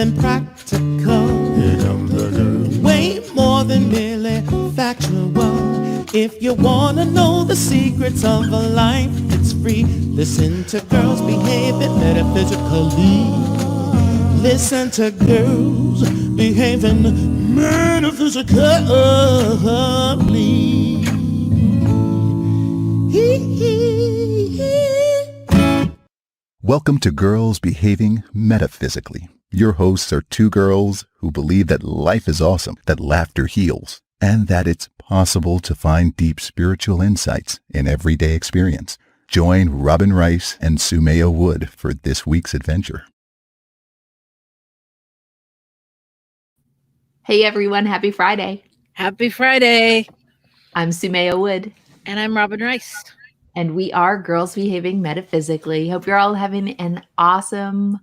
than practical. Here come the girls. Way more than merely factual. If you wanna know the secrets of a life that's free, listen to girls behaving metaphysically. Listen to girls behaving metaphysically. Welcome to Girls Behaving Metaphysically. Your hosts are two girls who believe that life is awesome, that laughter heals, and that it's possible to find deep spiritual insights in everyday experience. Join Robin Rice and Sumaya Wood for this week's adventure. Hey everyone, happy Friday. Happy Friday. I'm Sumaya Wood. And I'm Robin Rice. And we are Girls Behaving Metaphysically. Hope you're all having an awesome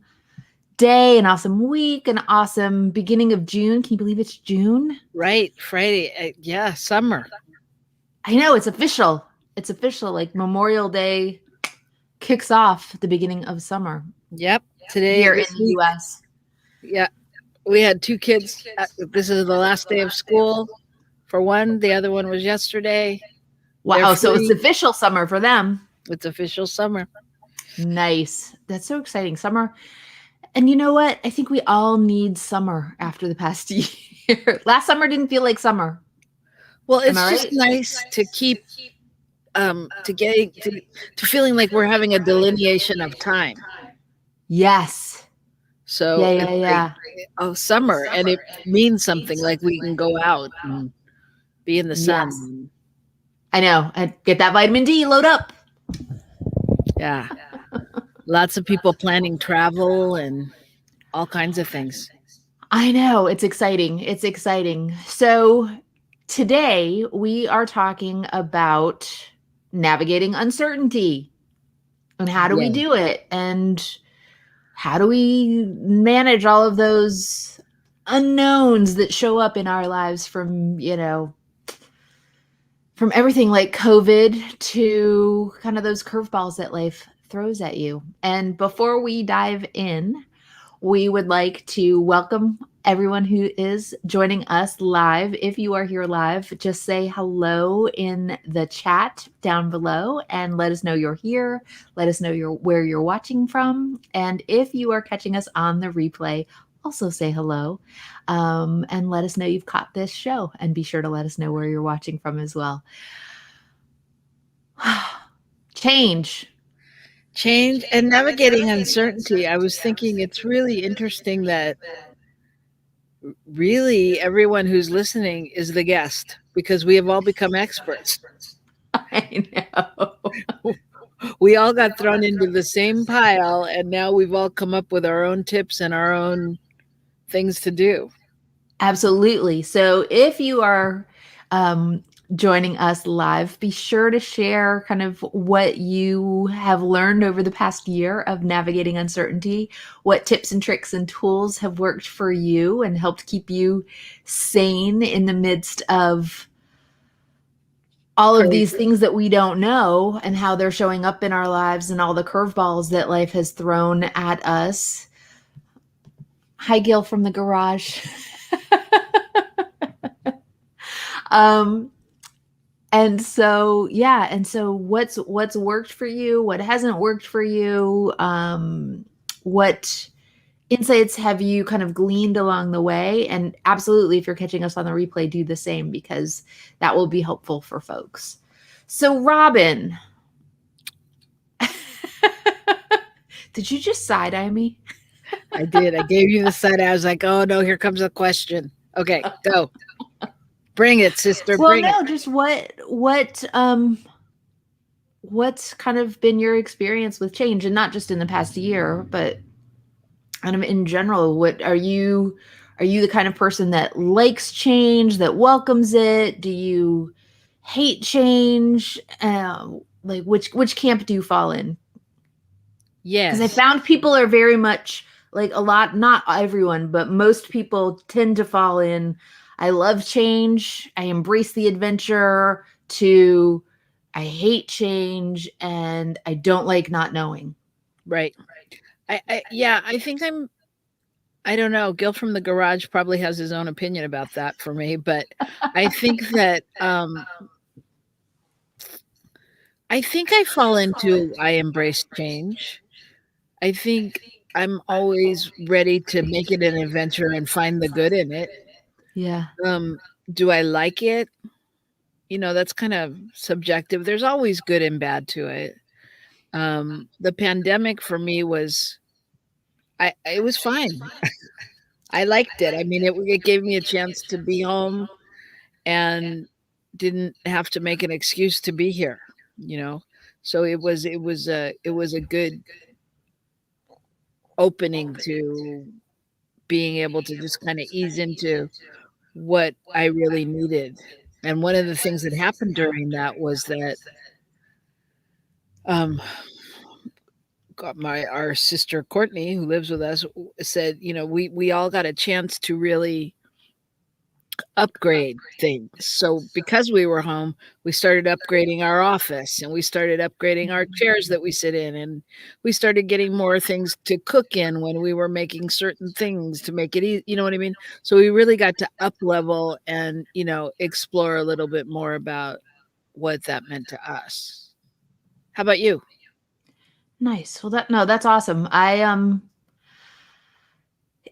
day, an awesome week, an awesome beginning of June. Can you believe it's June? Right, Friday. Yeah, summer. I know, it's official. It's official. Like Memorial Day kicks off the beginning of summer. Yep. Today here in the U.S. Yeah. We had two kids. This is the last day of school for one. The other one was yesterday. Wow. So it's official summer for them. It's official summer. Nice. That's so exciting. Summer. And you know what? I think we all need summer after the past year. Last summer didn't feel like summer. Well, it's just nice to keep to feeling like we're having a delineation of time. Yes. So yeah. Like, summer, and it means something, like we can go out and be in the sun. Yes. I know. And get that vitamin D, load up. Yeah. Lots of people planning travel and all kinds of things. I know. It's exciting. It's exciting. So today we are talking about navigating uncertainty and how do we do it, and how do we manage all of those unknowns that show up in our lives from, from everything like COVID to kind of those curveballs that life throws at you. And before we dive in, we would like to welcome everyone who is joining us live. If you are here live, just say hello in the chat down below and let us know you're here. Let us know where you're watching from. And if you are catching us on the replay, also say hello and let us know you've caught this show, and be sure to let us know where you're watching from as well. Change and navigating uncertainty. I was thinking it's really interesting that really everyone who's listening is the guest, because we have all become experts. I know. We all got thrown into the same pile, and now we've all come up with our own tips and our own things to do. Absolutely. So if you are joining us live, be sure to share kind of what you have learned over the past year of navigating uncertainty, what tips and tricks and tools have worked for you and helped keep you sane in the midst of all of these things that we don't know, and how they're showing up in our lives, and all the curveballs that life has thrown at us. Hi, Gil from the garage. And so what's worked for you, what hasn't worked for you, what insights have you kind of gleaned along the way? And absolutely, if you're catching us on the replay, do the same, because that will be helpful for folks. So Robin, did you just side-eye me? I did. I gave you the side. I was like, oh no, here comes a question. Okay, go. Bring it, sister. Bring it. Just what's kind of been your experience with change, and not just in the past year, but kind of in general. What are you the kind of person that likes change, that welcomes it? Do you hate change? Like which camp do you fall in? Yes. Because I found people are very much like, a lot, not everyone, but most people tend to fall in, I love change, I embrace the adventure, to I hate change and I don't like not knowing. Right. I think I don't know. Gil from the garage probably has his own opinion about that for me, but I think that I think I fall into I embrace change. I think I'm always ready to make it an adventure and find the good in it. Yeah. Um, do I like it? That's kind of subjective. There's always good and bad to it. The pandemic for me was it was fine. I liked it. I mean, it gave me a chance to be home and didn't have to make an excuse to be here, you know. So it was a good opening to being able to just kind of ease into what I really needed. And one of the things that happened during that was that um our sister Courtney, who lives with us, said, we all got a chance to really upgrade things. So because we were home, we started upgrading our office and we started upgrading our chairs that we sit in, and we started getting more things to cook in when we were making certain things to make it easy, you know what I mean? So we really got to up level and, explore a little bit more about what that meant to us. How about you? Nice. Well, that's awesome.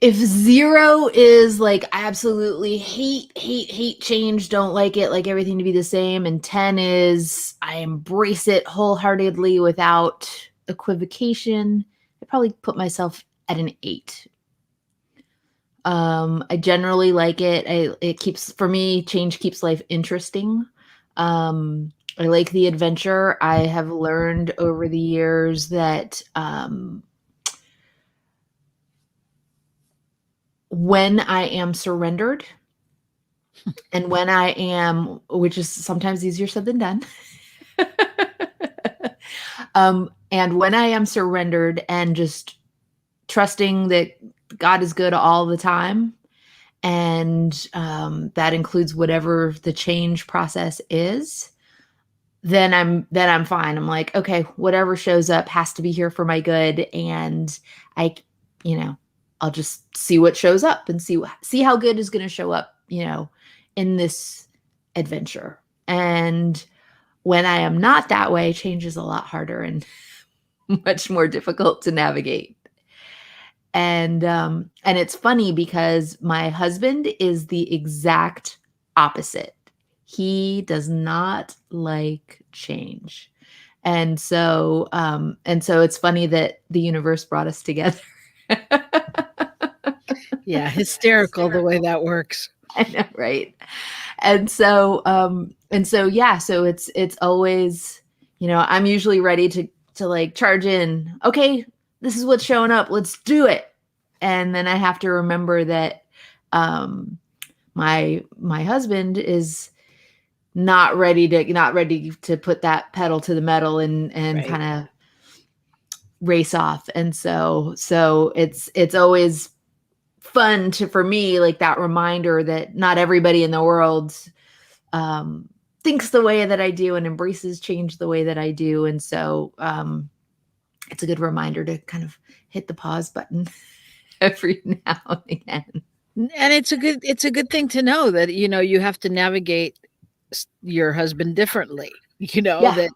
If 0 is like I absolutely hate change, don't like it, like everything to be the same, and 10 is I embrace it wholeheartedly without equivocation, I probably put myself at an 8. I generally like it. It keeps, for me, change keeps life interesting. I like the adventure. I have learned over the years that when I am surrendered and when I am, which is sometimes easier said than done, and when I am surrendered and just trusting that God is good all the time, and that includes whatever the change process is, then I'm fine. I'm like, okay, whatever shows up has to be here for my good, and I, I'll just see what shows up and see how good is going to show up, in this adventure. And when I am not that way, change is a lot harder and much more difficult to navigate. And it's funny because my husband is the exact opposite. He does not like change. And so it's funny that the universe brought us together. Yeah, hysterical the way that works. I know, right? And so yeah, so it's always, I'm usually ready to like charge in. Okay, this is what's showing up. Let's do it. And then I have to remember that my husband is not ready to put that pedal to the metal and Right. kind of race off. And so it's always fun for me, like that reminder that not everybody in the world thinks the way that I do and embraces change the way that I do. And so it's a good reminder to kind of hit the pause button every now and again. And it's a good thing to know that, you have to navigate your husband differently, Yeah. that,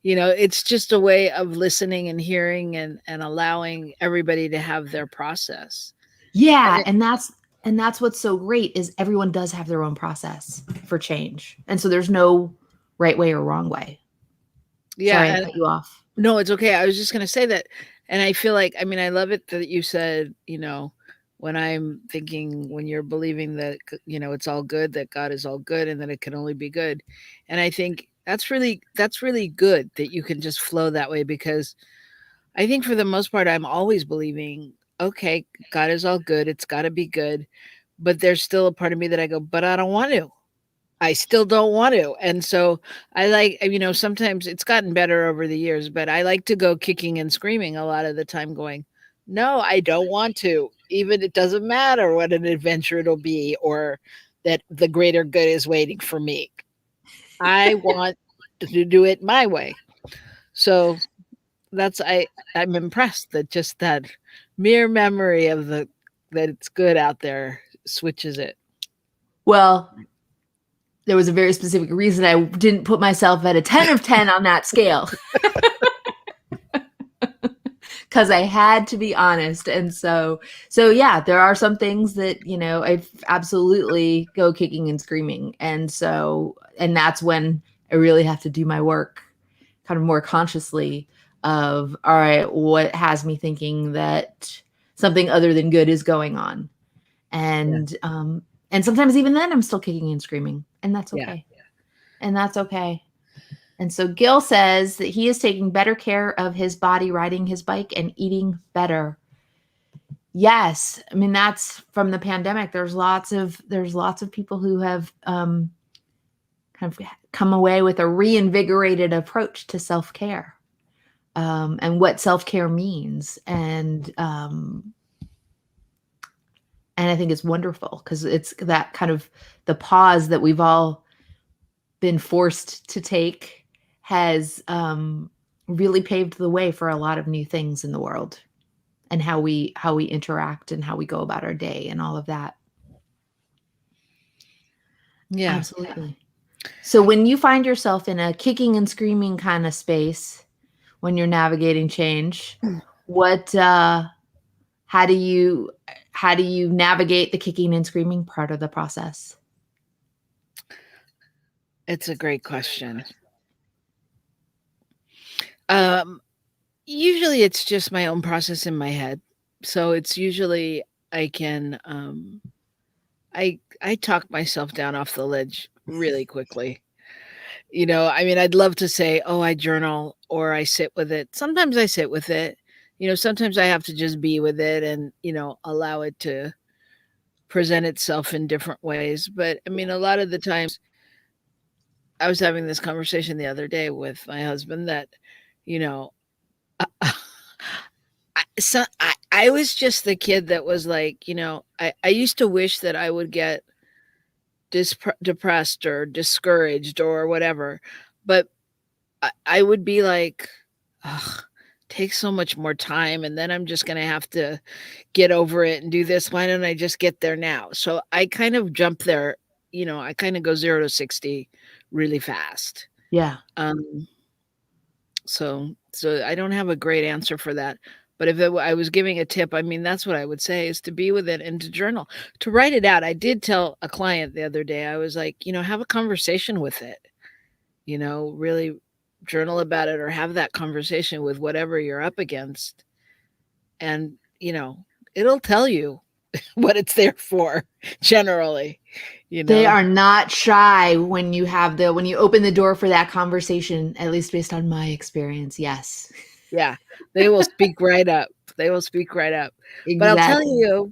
it's just a way of listening and hearing and allowing everybody to have their process. Yeah. And that's what's so great is everyone does have their own process for change. And so there's no right way or wrong way. Yeah. Sorry, I cut you off. No, it's okay. I was just going to say that. And I feel like, I love it that you said, when I'm thinking, when you're believing that, it's all good, that God is all good and that it can only be good. And I think that's really good that you can just flow that way, because I think for the most part, I'm always believing, okay, God is all good. It's got to be good. But there's still a part of me that I go, but I don't want to. I still don't want to. And so I like, sometimes it's gotten better over the years, but I like to go kicking and screaming a lot of the time going, no, I don't want to. Even it doesn't matter what an adventure it'll be or that the greater good is waiting for me. I want to do it my way. So I'm impressed that just that mere memory of the that it's good out there switches it. Well, there was a very specific reason I didn't put myself at a 10 of 10 on that scale. Because I had to be honest. And so yeah, there are some things that, you know, I absolutely go kicking and screaming. And that's when I really have to do my work kind of more consciously of, all right, what has me thinking that something other than good is going on? And sometimes even then I'm still kicking and screaming, and that's okay. And that's okay. And so Gil says that he is taking better care of his body, riding his bike and eating better. Yes. I mean, that's from the pandemic. There's lots of people who have kind of come away with a reinvigorated approach to self-care, and what self-care means. And I think it's wonderful because it's that kind of the pause that we've all been forced to take has really paved the way for a lot of new things in the world, and how we interact and how we go about our day and all of that. Yeah, absolutely. So when you find yourself in a kicking and screaming kind of space, when you're navigating change, what how do you navigate the kicking and screaming part of the process? it's a great question. Usually it's just my own process in my head. So it's usually I can I talk myself down off the ledge really quickly. You know, I mean, I'd love to say, "Oh, I journal," or I sit with it. Sometimes I sit with it. You know, sometimes I have to just be with it and, you know, allow it to present itself in different ways. But I mean, a lot of the times I was having this conversation the other day with my husband that, you know, I was just the kid that was like, you know, I used to wish that I would get depressed or discouraged or whatever, but I would be like, ugh, takes so much more time, and then I'm just gonna have to get over it and do this. Why don't I just get there now? So I kind of jump there, you know, I kind of go 0 to 60 really fast. Yeah. So I don't have a great answer for that. But if I was giving a tip, I mean, that's what I would say is to be with it and to journal, to write it out. I did tell a client the other day, I was like, you know, have a conversation with it, you know, really journal about it or have that conversation with whatever you're up against. And, you know, it'll tell you what it's there for generally. You know, They are not shy when you open the door for that conversation, at least based on my experience. Yes. Yeah, they will speak right up. They will speak right up. Exactly. But I'll tell you,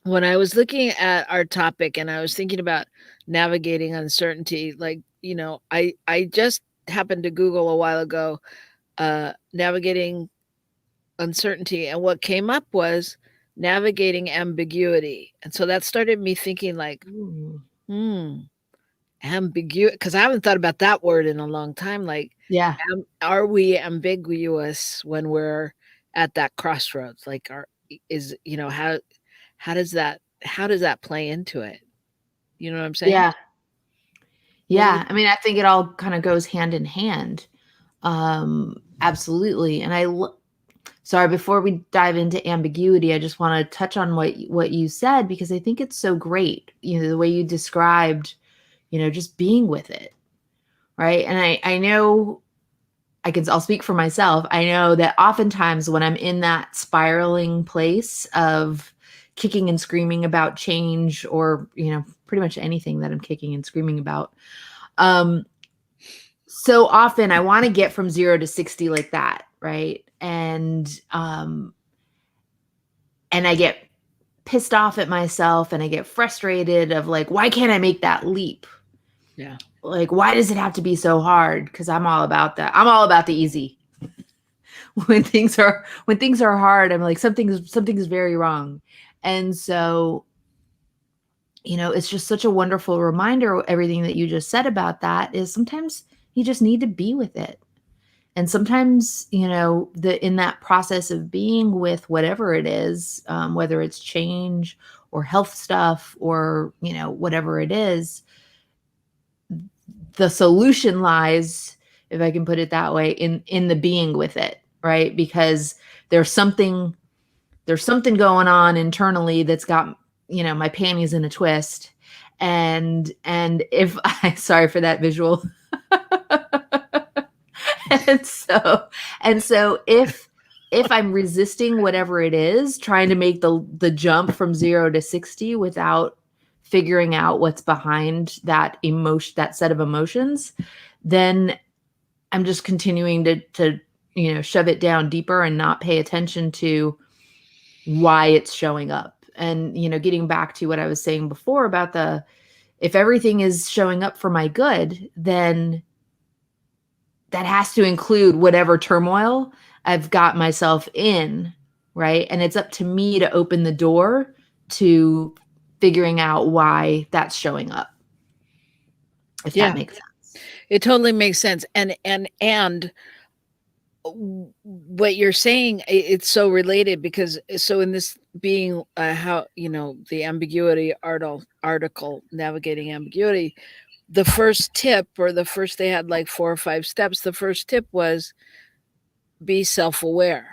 when I was looking at our topic and I was thinking about navigating uncertainty, like, you know, I just happened to Google a while ago, navigating uncertainty, and what came up was navigating ambiguity. And so that started me thinking like, ambiguous, because I haven't thought about that word in a long time. Like, Yeah. are we ambiguous when we're at that crossroads? Like, you know, how does that play into it? You know what I'm saying? Yeah. Yeah. I mean, I think it all kind of goes hand in hand. Absolutely. And sorry, before we dive into ambiguity, I just want to touch on what you said, because I think it's so great. You know, the way you described, you know, just being with it. Right. And I know I'll speak for myself. I know that oftentimes when I'm in that spiraling place of kicking and screaming about change, or, you know, pretty much anything that I'm kicking and screaming about, so often I want to get from 0 to 60 like that. Right. And I get pissed off at myself and I get frustrated of like, why can't I make that leap? Yeah. Like, why does it have to be so hard? Because I'm all about that. I'm all about the easy. When things are hard, I'm like, something is very wrong. And so, you know, it's just such a wonderful reminder. Everything that you just said about that is sometimes you just need to be with it. And sometimes, in that process of being with whatever it is, whether it's change or health stuff or, whatever it is, the solution lies, if I can put it that way, in the being with it, right? Because there's something going on internally that's got, my panties in a twist. And if I, sorry for that visual. and so if I'm resisting whatever it is, trying to make the jump from 0 to 60 without figuring out what's behind that emotion, that set of emotions, then I'm just continuing to shove it down deeper and not pay attention to why it's showing up. And getting back to what I was saying before about if everything is showing up for my good, then that has to include whatever turmoil I've got myself in, right? And it's up to me to open the door to figuring out why that's showing up. If that makes sense. It totally makes sense. And what you're saying, it's so related, because so in this being how the ambiguity article, navigating ambiguity, the first tip, or the first, they had like 4 or 5 steps. The first tip was be self-aware.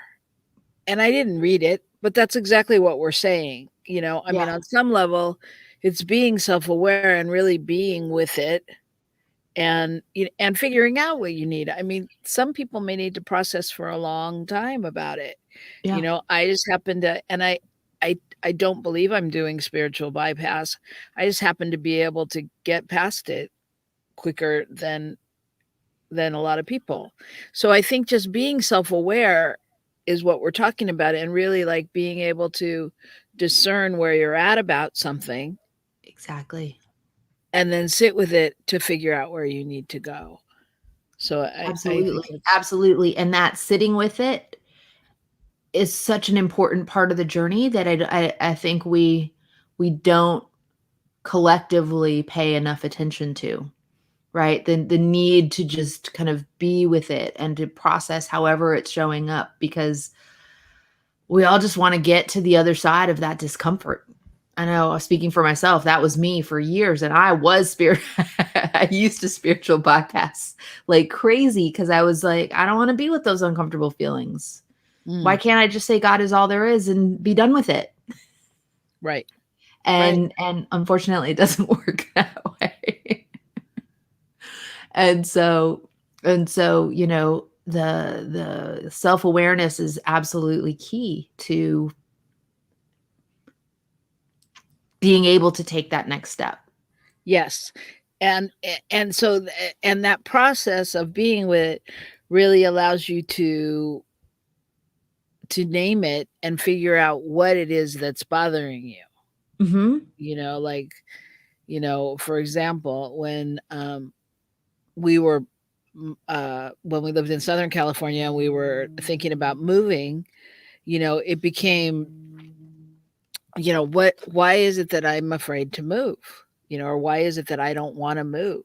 And I didn't read it, but that's exactly what we're saying. I mean, on some level, it's being self-aware and really being with it, and figuring out what you need. I mean, some people may need to process for a long time about it. I just happen to, and I don't believe I'm doing spiritual bypass. I just happen to be able to get past it quicker than a lot of people. So I think just being self-aware is what we're talking about, and really like being able to discern where you're at about something. Exactly. And then sit with it to figure out where you need to go. So Absolutely. And that sitting with it is such an important part of the journey that I think we don't collectively pay enough attention to, right? The need to just kind of be with it and to process however it's showing up, because we all just want to get to the other side of that discomfort. I know, speaking for myself, that was me for years. And I was I used to spiritual bypass like crazy, because I was like, I don't want to be with those uncomfortable feelings. Why can't I just say God is all there is and be done with it? Right. And unfortunately, it doesn't work that way. And so, the self-awareness is absolutely key to being able to take that next step. Yes. And so, and that process of being with it really allows you to name it and figure out what it is that's bothering you. Mm-hmm. For example, when we were when we lived in Southern California and we were thinking about moving, it became, why is it that I'm afraid to move? Or why is it that I don't want to move?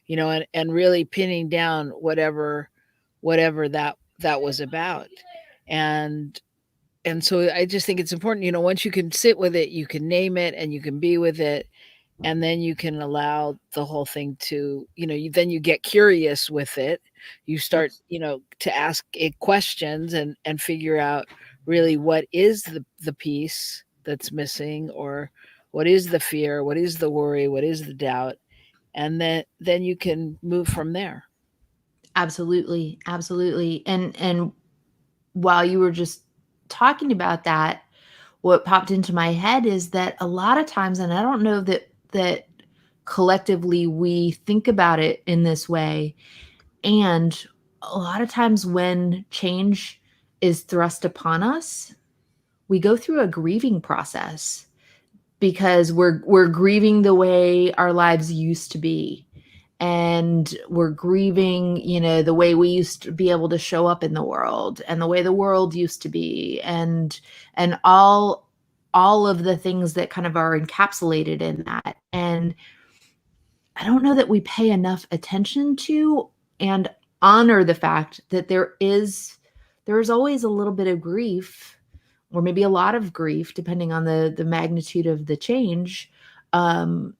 And really pinning down whatever that was about. And so I just think it's important, once you can sit with it, you can name it and you can be with it, and then you can allow the whole thing to, then you get curious with it. You start, to ask it questions and figure out really what is the piece that's missing, or what is the fear, what is the worry, what is the doubt, and then you can move from there. Absolutely. And while you were just talking about that, what popped into my head is that a lot of times, and I don't know that collectively we think about it in this way, and a lot of times when change is thrust upon us, we go through a grieving process, because we're grieving the way our lives used to be. And we're grieving, the way we used to be able to show up in the world, and the way the world used to be, and all of the things that kind of are encapsulated in that. And I don't know that we pay enough attention to and honor the fact that there is always a little bit of grief, or maybe a lot of grief, depending on the magnitude of the change, that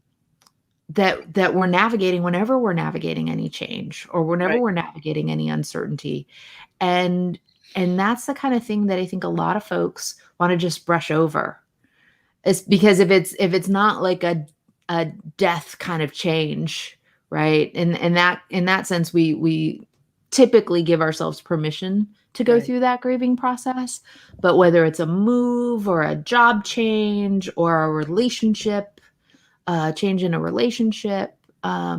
we're navigating whenever we're navigating any change, or whenever Right. we're navigating any uncertainty. And that's the kind of thing that I think a lot of folks want to just brush over. It's because if it's not like a death kind of change, right? And in that sense, we typically give ourselves permission to go Right. through that grieving process. But whether it's a move or a job change or a relationship, change in a relationship, I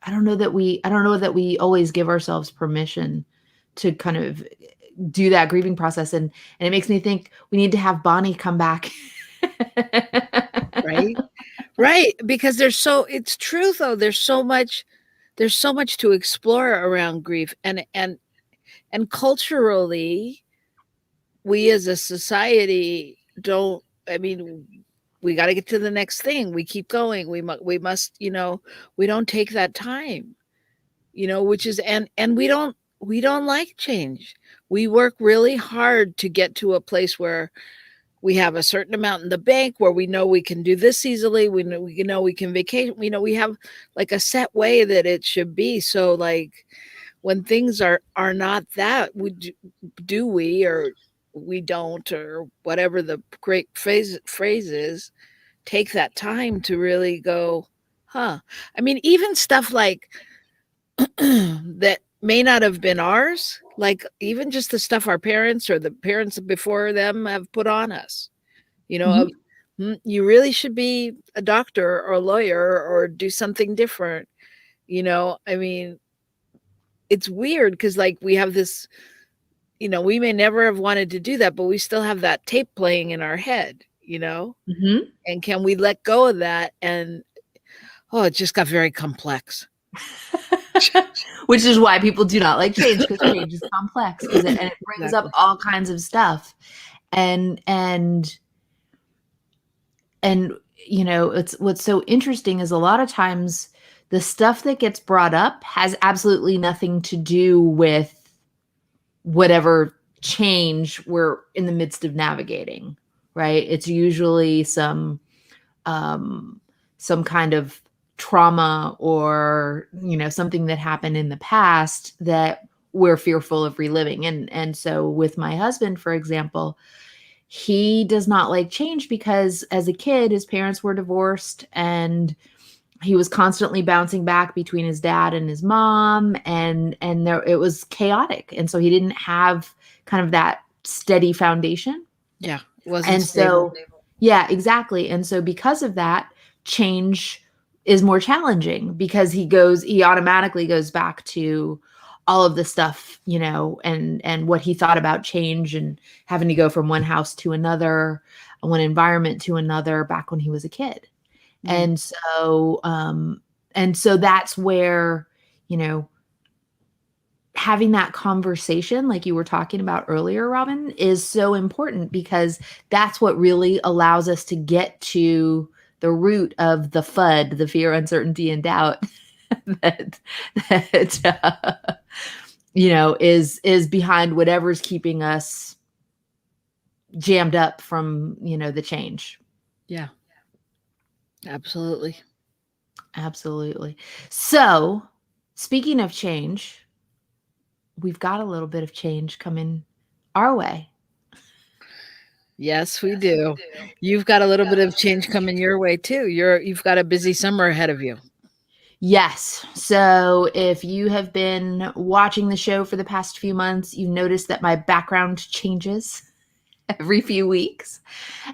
don't know that we always give ourselves permission to kind of do that grieving process. And it makes me think we need to have Bonnie come back. Right. Right. Because it's true though. There's so much to explore around grief, and culturally, we as a society don't, I mean, we got to get to the next thing. We keep going. We must, we don't take that time, which is, and we don't like change. We work really hard to get to a place where we have a certain amount in the bank, where we know we can do this easily. We know we can vacation. We have like a set way that it should be. So like when things are not that, do we, or we don't, or whatever the great phrase is, take that time to really go, huh? I mean, even stuff like that may not have been ours, like even just the stuff our parents or the parents before them have put on us, Mhm. you really should be a doctor or a lawyer or do something different. I mean, it's weird because like we have this, we may never have wanted to do that, but we still have that tape playing in our head, Mhm. and can we let go of that? And oh, it just got very complex. Which is why people do not like change, because change is complex, because it brings up Exactly. all kinds of stuff. And it's what's so interesting is a lot of times the stuff that gets brought up has absolutely nothing to do with whatever change we're in the midst of navigating, right? It's usually some kind of trauma, or something that happened in the past that we're fearful of reliving. And so with my husband, for example, he does not like change because as a kid his parents were divorced, and he was constantly bouncing back between his dad and his mom, and there it was chaotic, and so he didn't have kind of that steady foundation. Yeah, it wasn't And stable. so, yeah, exactly. And so because of that, change is more challenging, because he automatically goes back to all of the stuff, and what he thought about change, and having to go from one house to another, one environment to another, back when he was a kid. Mm. And so that's where, having that conversation, like you were talking about earlier, Robin, is so important, because that's what really allows us to get to the root of the FUD, the fear, uncertainty, and doubt that is behind whatever's keeping us jammed up from the change. Yeah, absolutely. Absolutely. So, speaking of change, we've got a little bit of change coming our way. Yes, we do. You've got a little bit of change coming your way too. You've got a busy summer ahead of you. Yes. So if you have been watching the show for the past few months, you've noticed that my background changes every few weeks.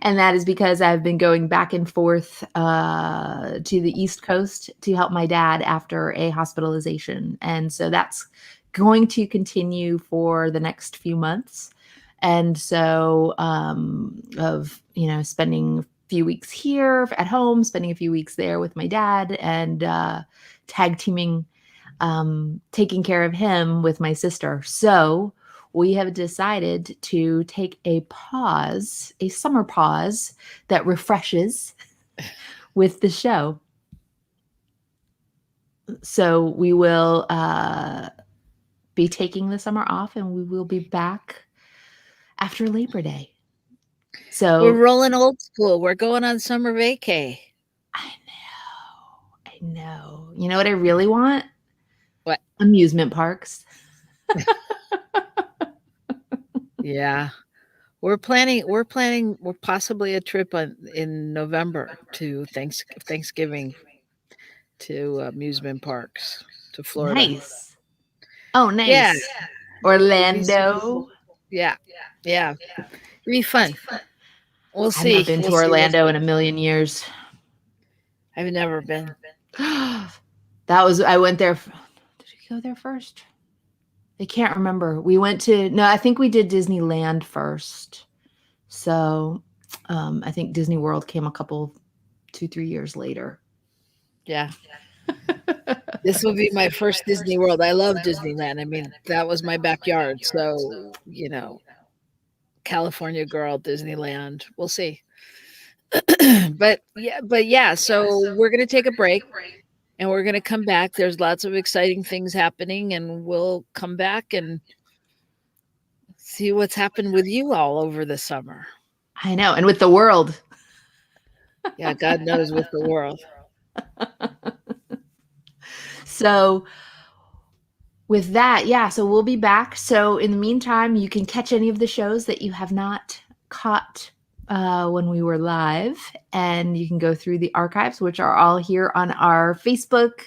And that is because I've been going back and forth to the East Coast to help my dad after a hospitalization. And so that's going to continue for the next few months. And so spending a few weeks here at home, spending a few weeks there with my dad, and tag teaming, taking care of him with my sister. So we have decided to take a summer pause that refreshes with the show. So we will be taking the summer off, and we will be back after Labor Day. We're So rolling old school. We're going on summer vacay. I know. You know what I really want? What? Amusement parks. Yeah. We're planning possibly a trip in November to Thanksgiving to amusement parks to Florida. Nice. Oh, Yeah, nice. it'd be super Orlando. cool. Yeah. Yeah. It'd be fun. We'll I've not see. been We'll to see. Orlando in a million years. I've never been. I went there. Did we go there first? I can't remember. I think we did Disneyland first. So I think Disney World came a couple, 2-3 years later. Yeah. This will be my first Disney World. I love Disneyland. I mean, that was my backyard. So, California girl, Disneyland. We'll see. but yeah, so we're going to take a break and we're going to come back. There's lots of exciting things happening and we'll come back and see what's happened with you all over the summer. I know. And with the world. Yeah, God knows with the world. So with that, yeah, so we'll be back. So in the meantime, you can catch any of the shows that you have not caught when we were live, and you can go through the archives, which are all here on our Facebook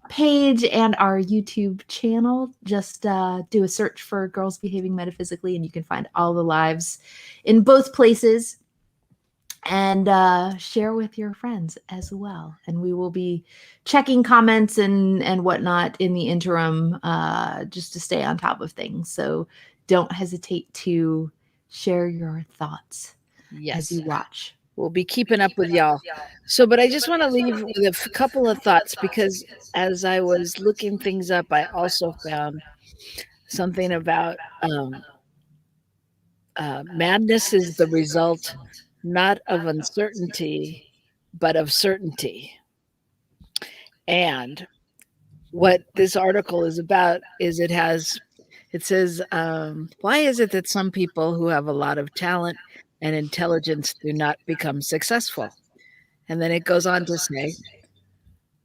page and our YouTube channel. Just do a search for Girls Behaving Metaphysically, and you can find all the lives in both places. And share with your friends as well. And we will be checking comments and whatnot in the interim, just to stay on top of things. So don't hesitate to share your thoughts as you watch. We'll be keeping up with y'all. So, but I just want to leave with a couple of thoughts, because as I was looking things up, I also found something about madness is the result not of uncertainty, but of certainty. And what this article is about is it says, why is it that some people who have a lot of talent and intelligence do not become successful? And then it goes on to say,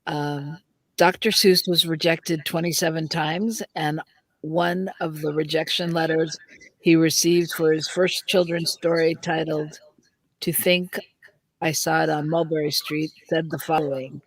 Dr. Seuss was rejected 27 times, and one of the rejection letters he received for his first children's story, titled To Think I Saw It on Mulberry Street, said the following.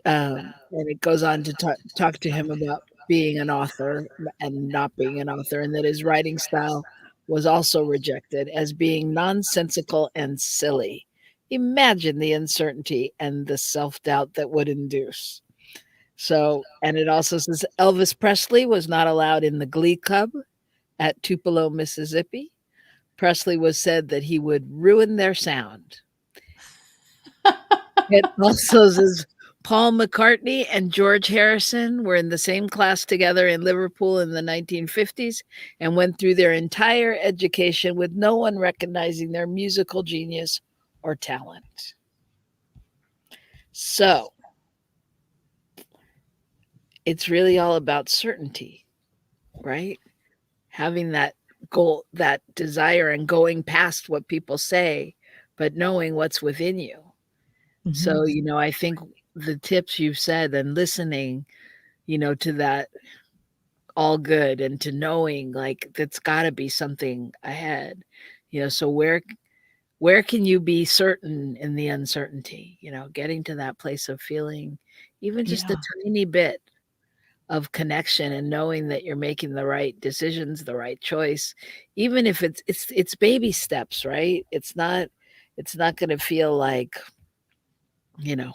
And it goes on to talk to him about being an author and not being an author, and that his writing style was also rejected as being nonsensical and silly. Imagine the uncertainty and the self-doubt that would induce. So, and it also says Elvis Presley was not allowed in the Glee Club at Tupelo, Mississippi. Presley was said that he would ruin their sound. It also says Paul McCartney and George Harrison were in the same class together in Liverpool in the 1950s and went through their entire education with no one recognizing their musical genius or talent. So it's really all about certainty, right? Having that goal, that desire, and going past what people say, but knowing what's within you. Mm-hmm. So, I think the tips you've said and listening, to that all good and to knowing like that's got to be something ahead, so where can you be certain in the uncertainty, getting to that place of feeling even just a tiny bit of connection and knowing that you're making the right decisions, the right choice, even if it's baby steps, right? It's not going to feel like, and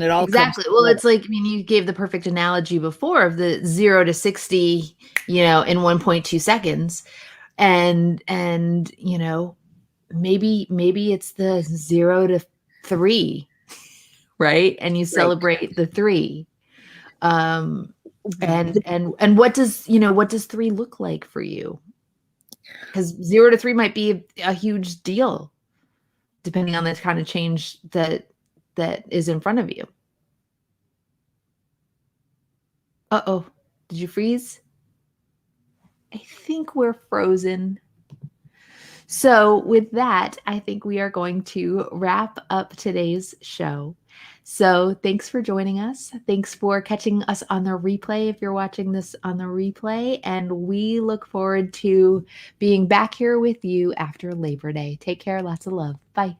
it all exactly. Well, it's like, you gave the perfect analogy before of the 0 to 60, in 1.2 seconds. And maybe it's the 0 to 3, right? And you celebrate the 3. And what does 3 look like for you? Because 0 to 3 might be a huge deal, depending on the kind of change that that is in front of you. Uh-oh, did you freeze? I think we're frozen. So with that, I think we are going to wrap up today's show. So thanks for joining us. Thanks for catching us on the replay if you're watching this on the replay. And we look forward to being back here with you after Labor Day. Take care. Lots of love. Bye.